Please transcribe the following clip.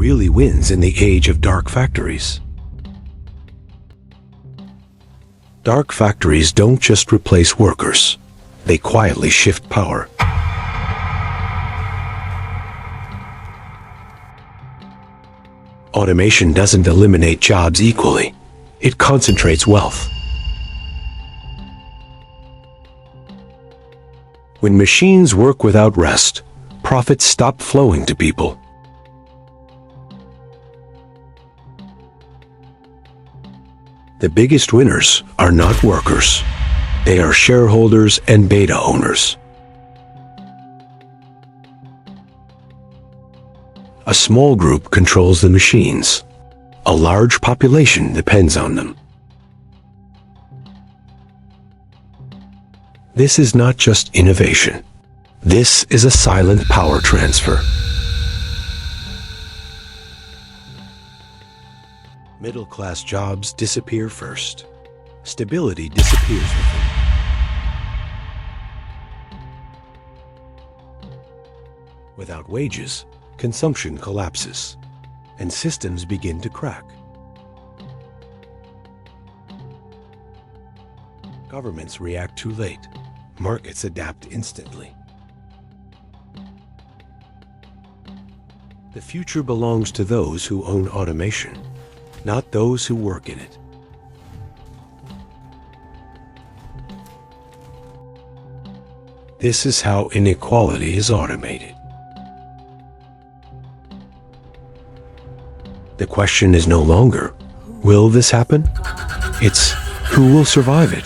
really wins in the age of dark factories? Dark factories don't just replace workers. They quietly shift power. Automation doesn't eliminate jobs equally. It concentrates wealth. When machines work without rest, profits stop flowing to people. The biggest winners are not workers. They are shareholders and beta owners. A small group controls the machines. A large population depends on them. This is not just innovation. This is a silent power transfer. Middle-class jobs disappear first. Stability disappears with them. Without wages, consumption collapses, and systems begin to crack. Governments react too late. Markets adapt instantly. The future belongs to those who own automation, not those who work in it. This is how inequality is automated. The question is no longer, will this happen? It's, who will survive it?